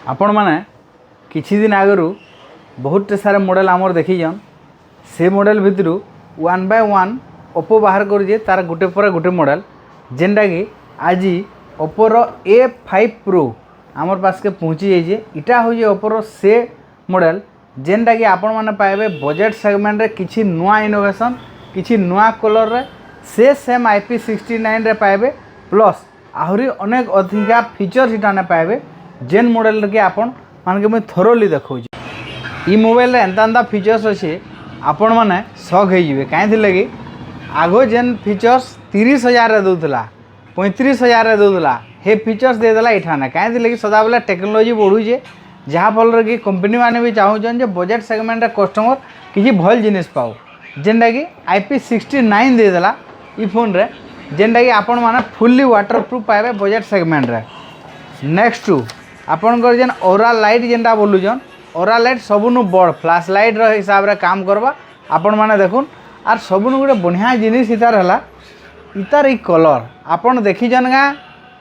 आपण मैंने किछि दिन आगु बहुत सारे मॉडल आमर देखीजन से मॉडल भितर वन बाय वन ओप्पो बाहर कर तार गोटे पर गोटे मॉडल जेनटा कि आज ओप्पोर A5 Pro आमर पास के पहुँची जाइए। इटा हूँ ओप्पोर से मॉडल जेनटा कि आपण मैंने पाइबे बजेट सेगमेंट रे किछि नुआ इनोवेशन किछि नुआ कलर रे से सेम IP69 रे पाइबे प्लस आहरी अनेक अधिका फीचर्स इटाने पाइबे जेन मॉडल के आपण मान के मैं थोरोली देखो ई मोबाइल रे एंता फीचर्स अच्छे आपण मैंने शक हो कहीं लगे आगो जेन फीचर्स 30,000 रे दूला 35,000 रे दूला हे फीचर्स देदेला इठाने कहीं लगे सदाबले टेक्नोलोजी बढ़ुचे जहाँफल कि कंपनी मैंने भी चाहूँ बजेट सेगमेंट कस्टमर किसी भल जिनिस पाओ जेनटा कि IP69 देदेला ई फोन रे जेनटा कि आपण मैंने फुल्ली वाटर प्रूफ पाइबे बजेट सेगमेंट रे। नेक्स्ट टू आपणकर जेन ओरा लाइट जेनटा बोलुचन ओरा लाइट सबुनु बड़ फ्लैश लाइट रो हिसाब रे काम करबा आपण माने देखुन आर सबुनु गोटे बढ़िया जिनिस इतार हला इतार ई कलर आपण देखिजन गा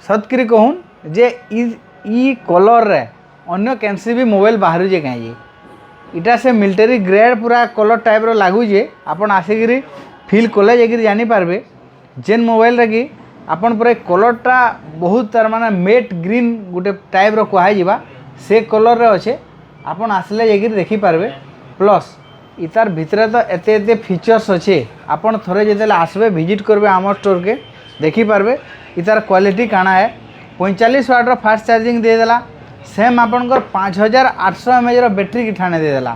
सतकरी कहून जे ई कलर रे अन्य कैंसी भी मोबाइल बाहर जे कहीं इटा से मिलिटरी ग्रेड पूरा कलर टाइप रो लागू जे आपण आसिकरी फील कले जेकि जानि पारबे जेन मोबाइल रे कि आपन पूरा कलरटा बहुत तार माने मेट ग्रीन गोटे टाइप रो कहा जिबा से कलर रे अच्छे आपन आसले जेकि देखि पारबे प्लस इतार भितरे तो एते एते फीचर्स अच्छे आपन थोड़े जेतेले आसबे विजिट करबे आम स्टोर के देखि पारबे इतार क्वालिटी काना है 45 वाट रो फास्ट चार्जिंग दे देला सेम आपनकर 5800 mAh रो बैटरी इठाने दे देला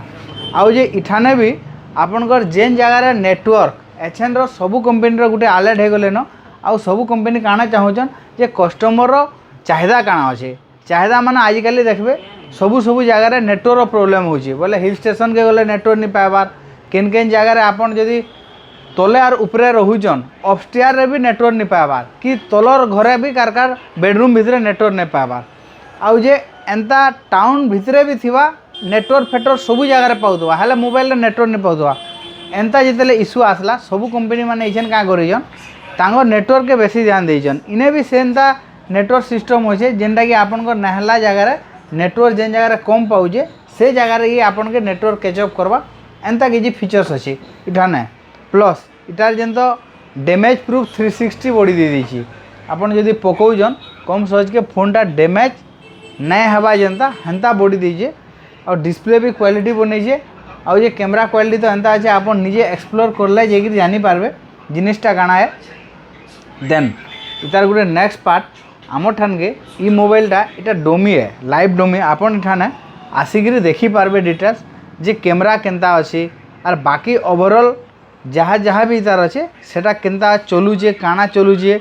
आउ जे इठाने भी आपनकर जेन जगह रे नेटवर्क एचएन रो सबु कंपनी रो गुटे अलर्ट हे गले न आउ सबु कंपनी काना चाहूचन जे कस्टमर रो चाहिदा काना अच्छे चाहिदा माने आजिकल देखबे सबु जगह रे नेटवर्क प्रॉब्लम होची बोले हिल स्टेशन के गले नेटवर्क नहीं पाइबार केन केन जगह रे आपन जदी तले आर ऊपरे रहुचन अपस्टेयर रे भी नेटवर्क नहीं पाइबार कि तलर घरे भी कार बेडरूम भितरे नेटवर्क नहीं पाइबार आउ जे एंता टाउन भितरे भी थिबा नेटवर्क फेटवर्क सबु जगह रे पाउतबा हाले मोबाइल रे नेटवर्क नहीं पाउतबा एंता जितेले इश्यू आसला सबु कंपनी माने इछन का करिजन तांगो नेटवर्क के बेसी ध्यान देइजन इने भी सेंता नेटवर्क सिस्टम होचे जेनटा कि आपनकर नहला जगह रे नेटवर्क जेन जगह रे कम पाउजे से जगह रे आपन के नेटवर्क कैचअप करबा एंता किछि फीचर्स अछि इठाने प्लस इटार जेन तो डैमेज प्रूफ 360 बॉडी दे देछि आपन जदी पकोजन कम सहज के फोनटा डैमेज नहीं हवा जेनता हेंता बॉडी दीजिए और डिस्प्ले भी क्वालिटी बनेजे और ये कैमरा क्वालिटी तो एंता अच्छे आप निजे एक्सप्लोर करले जे जानी पारबे जिनिसटा काना है देन इतार गोटे नेक्स्ट पार्ट आमर ठान के ई मोबाइलटा इटा डोमी है लाइव डोमी आपन ठाने आसिक देखी पारबे डिटेल्स जे कैमरा केनता अच्छे और बाकी ओवरऑल जहाँ जहाँ भी इतार अच्छे सेटा केनता चलुचे काना चलुचे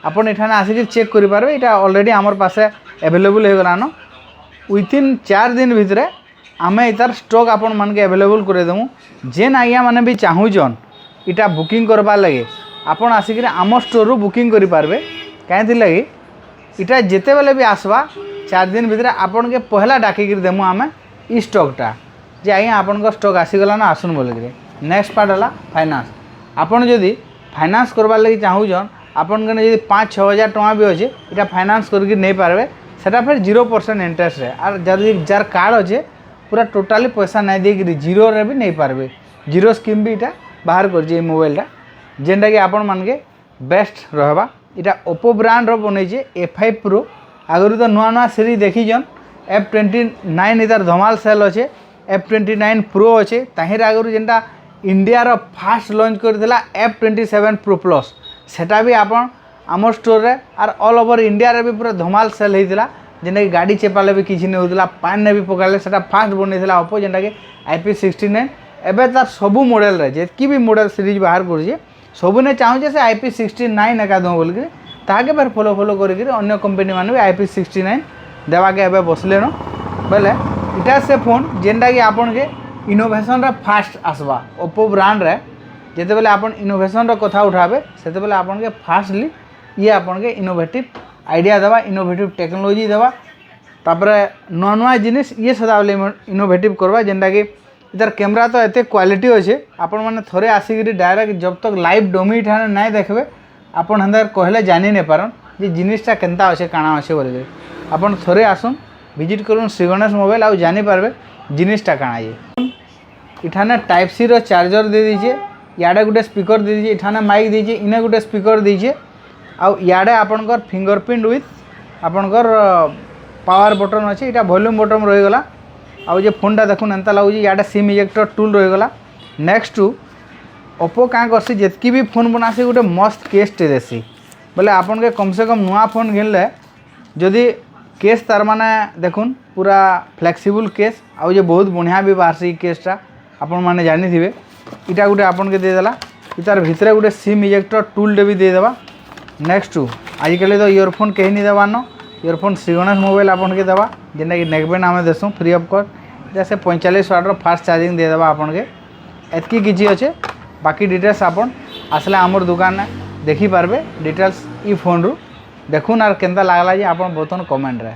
आपन एठाने आसिक चेक करि पारबे इटा ऑलरेडी आमर पासे अवेलेबल हो गलानो विथिन 4 दिन भितरे आमे इतार स्टॉक आपण मान के अवेलेबल करे देमु जेन आज्ञा माने भी चाहूजन इटा बुकिंग करबा लगे आपण आसिक आम स्टोर रू बुकिंग करि पारबे कहीं लगे इटा जेते बेले भी आसबा 4 दिन भितरे आपण के पहला डाकी कर देमु आमे ई स्टॉकटा जे आज्ञा आपण को स्टॉक आसी गला ना आसुन बोल के नेक्स्ट पार्ट हला फाइनेंस आपण जदी फाइनेंस करबा लगे चाहूजन आपण के जदी 5-6 हजार टका भी अच्छे इटा फाइनेंस करके नहीं पारबे सेटा फिर 0% इंटरेस्ट है और जदी जार कार्ड अच्छे पूरा टोटाली पैसा नहीं देकि जीरो रे भी नहीं पारबे जीरो स्कीम भी इटा बाहर कर मोबाइलटा जेनटा कि आपण मान के बेस्ट रहबा इटा ओप्पो ब्रांड रो बनेजे A5 Pro आगरू तो नुआ सीरीज देखीजन F29 इधर धमाल सेल अच्छे F29 Pro अच्छे ताहिर आगरू जेनटा इंडिया रो फास्ट लॉन्च करथिला F27 Pro Plus सेटा भी आपण आम स्टोर रे और ऑल ओवर इंडिया रे भी पूरा धमाल सेल होइतिला जेनटा कि गाड़ी चेपाले भी किछि नहीं होतिला पान ने भी पकाले सेटा फास्ट बनेथिला ओप्पो जेनटा कि IP69 एबे तार सबु मॉडल रे जेतकी भी मॉडल सीरीज बाहर करजे सबु ने चाहूजे से IP69 एका दो बोल के ताके बार फॉलो करि अन्य कंपनी माने भी IP69 देवा के एबे बसले न बोले इटा से फोन जेनटा कि आपन के इनोवेशन रे फास्ट आसबा ओप्पो ब्रांड रे जेते बेले आपन इनोवेशन रो कथा उठाबे सेते बेले आपन के फास्टली ये आपन के इनोवेटिव आइडिया देवा इनोवेटिव टेक्नोलॉजी देवा तापरे नुआ जिनिस ये सदाबले इनोवेटिव करवा जेनटा कि इधर कैमरा तो एते क्वालिटी अच्छे आपण मैंने थोड़े आसिक डायरेक्ट जब तक लाइव डोमी ठाने नहीं देखबे आपण कहले जानी नहीं पारन जे जिनिसटा केनता अच्छे काना अच्छे बोले आपन थोड़े आसुन विजिट करूँ श्री गणेश मोबाइल आउ जानी पारबे जिनिसटा काଣା ये। इठाने टाइप सी रो चार्जर दे दीजिए, याडे गोटे स्पीकर दे दीजिए, इठाने माइक दीजिए, इने गोटे स्पीकर दीजिए आउ याडे आपनकर फिंगरप्रिंट विथ आपनकर पावर बटन अच्छे, यहाँ वॉल्यूम बटन रहीगला। आउ जे फोनटा देखुन एंता लगुच याडे सिम इजेक्टर टूल रहीगला। नेक्स्ट ओप्पो क्या करसी जितकी भी फोन बनासी गोटे मस्त केसटे देसी बोले आपन के कम से कम नुआ फोन घिनले जदि केस तार माने देखुन पूरा फ्लेक्सिबल केस आउ जे बहुत बढ़िया भी बाहरसी केसटा आपण माने जानी थिबे। इटा गोटे आपन के देदेला, इतार भितरे गोटे सिम इजेक्टर टूल भी देदेबा। नेक्स्ट आजिकल तो इयरफोन कहीं नहीं देवान, इयरफोन श्री गणेश मोबाइल आपन के देवा जेनटा कि नेकबैंड आम देसूँ फ्री ऑफ कॉस्ट। जैसे 45 वाट फास्ट चार्जिंग देदेबा आपन के एतकी किसी अच्छे। बाकी डिटेल्स आपन आसले आमर दुकान देखी पारबे डिटेल्स ई फोन रु देखुन आर केंता लागला जे आपन बतन कमेंट रे।